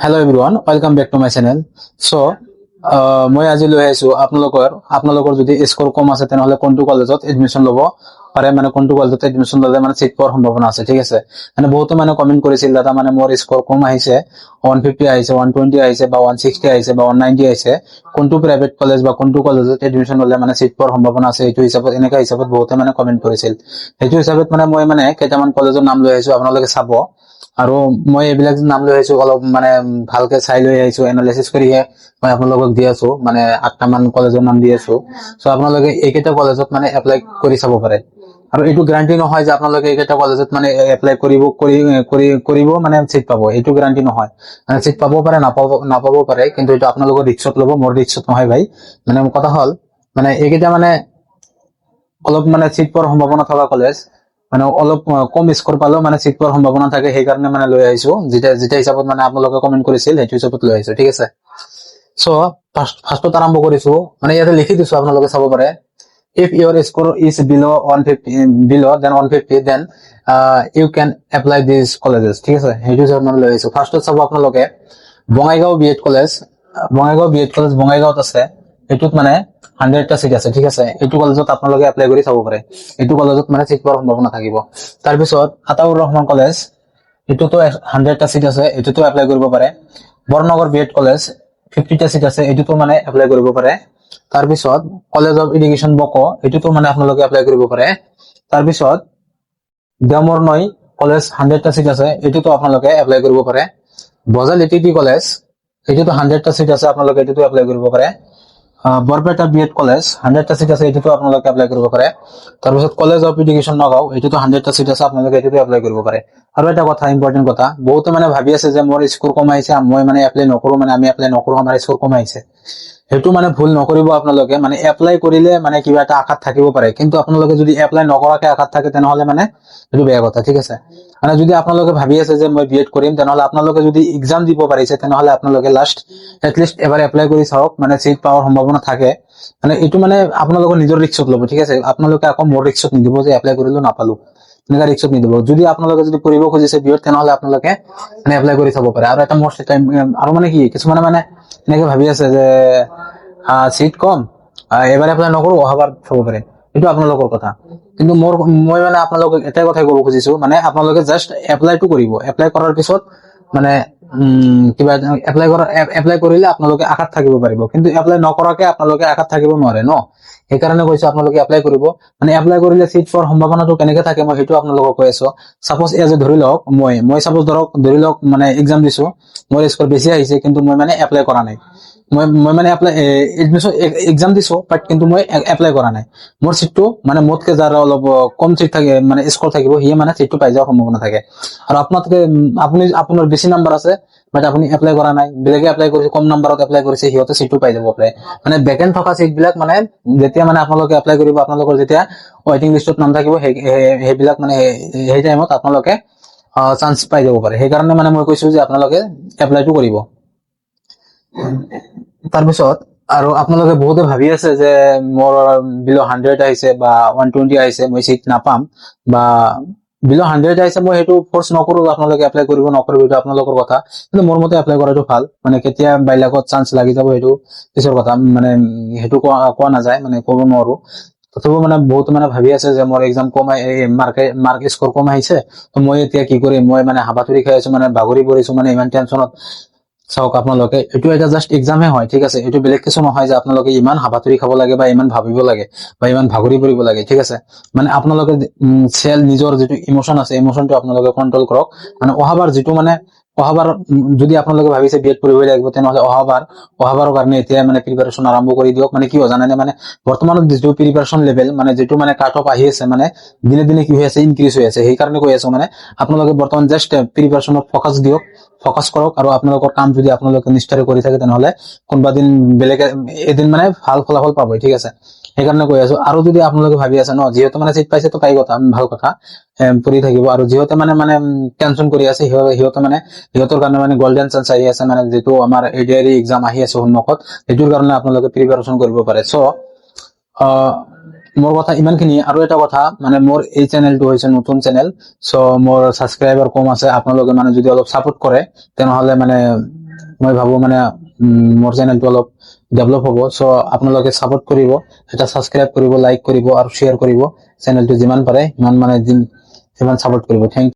Hello' everyone, welcome back to my channel. মই আজি লৈ আহিছো আপোনালোকৰ যদি স্কোৰ কম আছে তেনেহলে কোনটো কলেজত এডমিশ্যন ল'ব পাৰে, মানে কোনটো কলেজত এডমিশ্যন ল'লে মানে চিট পোৱাৰ সম্ভাৱনা আছে। ঠিক আছে, মানে বহুতে মানে কমেন্ট কৰিছিল, দাদা মানে মোৰ স্কোৰ কম আহিছে, 150 আহিছে, 120 আহিছে বা 160 আহিছে বা 190 আহিছে, কোনটো প্ৰাইভেট কলেজ বা কোনটো কলেজত এডমিশ্যন ল'লে মানে চিট পোৱাৰ সম্ভাৱনা আছে, এইটো হিচাপত এনেকা হিচাপত বহুতে মানে কমেন্ট কৰিছিল। সেইটো হিচাপত মানে মই মানে কেইটামান কলেজৰ নাম লৈ আহিছো, আপোনালোকে চাব। আৰু মই এইবিলাক নাম লৈ আহিছো, অলপ মানে ভালকে চাই লৈ আহিছো, এনালাইচিছ কৰিহে মই আপোনালোকক দি আছো, মানে 8টা মান কলেজৰ নাম দি আছো। আপোনালোকে এইকেইটা কলেজত মানে এপ্লাই কৰি চাব পাৰে। আৰু এইটো গ্যাৰান্টি নহয় যে আপোনালোকে এইকেইটা কলেজত মানে এপ্লাই কৰিব মানে চিট পাব, এইটো গ্যাৰান্টি নহয়। মানে চিট পাব পাৰে, নাপাব পাৰে, কিন্তু এইটো আপোনালোকৰ ৰিক্সত ল'ব, মোৰ ৰিক্সত নহয় ভাই। মানে কথা হ'ল, মানে এইকেইটা মানে অলপ মানে চিট পোৱাৰ সম্ভাৱনা থকা কলেজ, মানে অলপ কম স্কোৰ পালেও মানে চিট পোৱাৰ সম্ভাৱনা থাকে, সেইকাৰণে মানে লৈ আহিছো। যেতিয়া হিচাপত মানে আপোনালোকে কমেন্ট কৰিছিল, সেইটো হিচাপত লৈ আহিছো। ঠিক আছে, ফাৰ্ষ্টত আৰম্ভ কৰিছো, মানে ইয়াতে লিখি দিছো, আপোনালোকে চাব পাৰে। If your score is below 150, then you can apply these colleges. ঠিক আছে, সেইটো হিচাপত মানে লৈ আহিছো। ফাৰ্ষ্টত চাব আপোনালোকে বঙাইগাঁও বি এড কলেজ। বঙাইগাঁৱত আছে। এইটোত মানে 100টা চিট আছে। ঠিক আছে, এইটো কলেজত আপোনালোকে এপ্লাই কৰি চাব পাৰে। এইটো কলেজত মানে চিট পোৱাৰ সম্ভাৱনা থাকিব। তাৰপিছত আতাউৰ ৰহমান কলেজ, এইটোতো 100টা চিট আছে, এইটোতো এপ্লাই কৰিব পাৰে। বৰনগৰ বি এড কলেজ, 50টা চিট আছে, এইটোতো মানে এপ্লাই কৰিব পাৰে। তাৰপিছত কলেজ অফ এডুকেশ্যন বক, এইটোতো মানে আপোনালোকে এপ্লাই কৰিব পাৰে। তাৰপিছত দেওমৰনৈ কলেজ, 100টা চিট আছে, এইটোতো আপোনালোকে এপ্লাই কৰিব পাৰে। বজাল এটিটি কলেজ, এইটোতো 100টা চিট আছে, আপোনালোকে এইটোতো এপ্লাই কৰিব পাৰে। বৰপেটা বি এড কলেজ, 100টা চিট আছে, এইটোতো আপোনালোকে এপ্লাই কৰিব পাৰে। তাৰপিছত কলেজ অফ এডুকেশ্যন নগাঁও, এইটোতো 100টা চিট আছে, আপোনালোকে এইটোতো এপ্লাই কৰিব পাৰে। আৰু এটা কথা, ইম্পৰ্টেন্ট কথা, বহুতে মানে ভাবি আছে যে মোৰ স্কোৰ কম আহিছে, মই মানে এপ্লাই নকৰো, মানে আমি এপ্লাই নকৰো, আমাৰ স্কোৰ কম আহিছে। সেইটো মানে ভুল নকৰিব আপোনালোকে। মানে এপ্লাই কৰিলে মানে কিবা এটা আশাত থাকিব পাৰে, কিন্তু আপোনালোকে যদি এপ্লাই নকৰাকে আশাত থাকে তেনেহলে মানে সেইটো বেয়া কথা। ঠিক আছে, মানে যদি আপোনালোকে ভাবি আছে যে মই বি এড কৰিম, তেনেহলে আপোনালোকে যদি এক্সাম দিব পাৰিছে, তেনেহলে আপোনালোকে এটলিষ্ট এবাৰ এপ্লাই কৰি চাওক, মানে চিট পাৱাৰ সম্ভাৱনা থাকে। মানে এইটো মানে আপোনালোকৰ নিজৰ ৰিক্সত ল'ব। ঠিক আছে, আপোনালোকে আকৌ মোৰ ৰিক্সত নিদিব যে এপ্লাই কৰিলো নাপালো, এনেকা ৰিক্সত নিদিব। যদি আপোনালোকে যদি কৰিব খুজিছে বিয়ত, তেনেহলে আপোনালোকে মানে এপ্লাই কৰি চাব পাৰে। আৰু এটা মষ্ট টাইম, আৰু মানে কি, কিছুমানে মানে এনেকে ভাবি আছে যে চিট কম, এবাৰ এপ্লাই নকৰো, অহাবাৰ চাব পাৰে, এইটো আপোনালোকৰ কথা। কিন্তু মই মানে আপোনালোকক এটাই কথাই কব খুজিছো, মানে আপোনালোকে জাষ্ট এপ্লাইটো কৰিব। এপ্লাই কৰাৰ পিছত মানে কিবা এপ্লাই কৰিলে আপোনালোকে আশাত থাকিব পাৰিব, কিন্তু এপ্লাই নকৰাকে আপোনালোকে আশাত থাকিব নোৱাৰে ন। সেইকাৰণে কৈছো আপোনালোকে এপ্লাই কৰিব। মানে এপ্লাই কৰিলে চিট পোৱাৰ সম্ভাৱনাটো কেনেকে থাকে, মই সেইটো আপোনালোকক কৈ আছো। চাপোজ এজ ধৰি লওক, মই চাপোজ ধৰি লওক মানে এক্সাম দিছো, মোৰ স্কোৰ বেছি আহিছে, কিন্তু মই মানে এপ্লাই কৰা নাই। মই মানে এডমিশ্যন এক্সাম দিছো, বাট কিন্তু মই এপ্লাই কৰা নাই। মোৰ চিটটো মানে মোতকে যাৰ অলপ কম চিট থাকে, মানে স্কোৰ থাকিব, সিয়ে মানে চিটটো পাই যোৱাৰ সম্ভাৱনা থাকে। আৰু আপোনাৰ বেছি নাম্বাৰ আছে, বাট আপুনি এপ্লাই কৰা নাই, বেলেগে এপ্লাই কৰিছে, কম নাম্বাৰত এপ্লাই কৰিছে, সিহঁতে চিটটো পাই যাব পাৰে। মানে ভেকেন্ট থকা চিট বিলাক মানে যেতিয়া মানে আপোনালোকে এপ্লাই কৰিব, আপোনালোকৰ যেতিয়া ৱেটিং লিষ্টত নাম থাকিব, সেইবিলাক মানে সেই টাইমত আপোনালোকে চান্স পাই যাব পাৰে। সেইকাৰণে মানে মই কৈছো যে আপোনালোকে এপ্লাইটো কৰিব। তাৰপিছত আৰু আপোনালোকে বহুতে ভাবি আছে যে মোৰ বিল' 100 আহিছে বা 120 আহিছে, মই চিট নাপাম, বা বিল' 100 আহিছে, মই সেইটো ফৰ্চ নকৰো আপোনালোকে এপ্লাই কৰিব নকৰিব, এইটো আপোনালোকৰ কথা। কিন্তু মোৰ মতে এপ্লাই কৰাটো ভাল। মানে কেতিয়া বাইলাকত চান্স লাগি যাব, সেইটো পিছৰ কথা। মানে সেইটো কোৱা নাযায়, মানে ক'ব নোৱাৰো। তথাপিও মানে বহুত মানে ভাবি আছে যে মোৰ এক্সাম কম, মাৰ্ক স্কোৰ কম আহিছে, ত মই এতিয়া কি কৰিম, মই মানে হাবাথুৰি খাই আছো, মানে বাগৰি পৰিছো, মানে ইমান টেনচনত। চাওক আপোনালোকে, এইটো এটা জাষ্ট এক্সামে হয়। ঠিক আছে, এইটো বেলেগ কিছু নহয় যে আপোনালোকে ইমান হাবাথুৰি খাব লাগে, বা ইমান ভাবিব লাগে, বা ইমান ভাগৰি পৰিব লাগে। ঠিক আছে, মানে আপোনালোকে নিজৰ যিটো ইমোচন আছে, ইমোচনটো আপোনালোকে কন্ট্ৰল কৰক। মানে অহাবাৰ যদি আপোনালোকে ভাবিছে বি এড পঢ়িবই লাগিব, তেনেহলে অহাবাৰৰ কাৰণে এতিয়া মানে প্ৰিপাৰেচন আৰম্ভ কৰি দিয়ক। মানে কি হয় জানেনে, মানে বৰ্তমানত যিটো প্ৰিপাৰেচন লেভেল, মানে যিটো মানে কাট অফ আহি আছে, মানে দিনে দিনে কি হৈ আছে, ইনক্ৰিজ হৈ আছে। সেইকাৰণে কৈ আছো, মানে আপোনালোকে বৰ্তমান জাষ্ট প্ৰিপাৰেচনত ফকাস কৰক। আৰু আপোনালোকৰ কাম যদি আপোনালোকে নিষ্ঠাৰে কৰি থাকে, তেনেহলে কোনোবা দিন এদিন মানে ভাল ফলাফল পাবই। ঠিক আছে, সেইকাৰণে কৈ আছো। আৰু যদি আপোনালোকে ভাবি আছে ন, যিহেতু মানে চিট পাইছে, তো পাই কথা, ভাল কথা, পঢ়ি থাকিব। আৰু যিহেতু মানে টেনচন কৰি আছে, সিহঁতৰ কাৰণে মানে গল্ডেন চান্স আহি আছে, মানে যিটো আমাৰ এডিআৰই এক্সাম আহি আছে সন্মুখত, সেইটোৰ কাৰণে আপোনালোকে প্ৰিপাৰেচন কৰিব পাৰে। মোৰ কথা ইমানখিনি। আৰু এটা কথা, মানে মোৰ এই চেনেলটো হৈছে নতুন চেনেল, মোৰ ছাবস্ক্ৰাইবাৰ কম আছে। আপোনালোকে মানে যদি অলপ চাপোৰ্ট কৰে, তেনেহলে মানে মই ভাবো মানে মোৰ চেনেলটো অলপ ডেভেলপ হ'ব। চ' আপোনালোকে ছাপোৰ্ট কৰিব, এটা ছাবস্ক্ৰাইব কৰিব, লাইক কৰিব আৰু শ্বেয়াৰ কৰিব। চেনেলটো যিমান পাৰে সিমান মানে যিমান ছাপোৰ্ট কৰিব। থেংক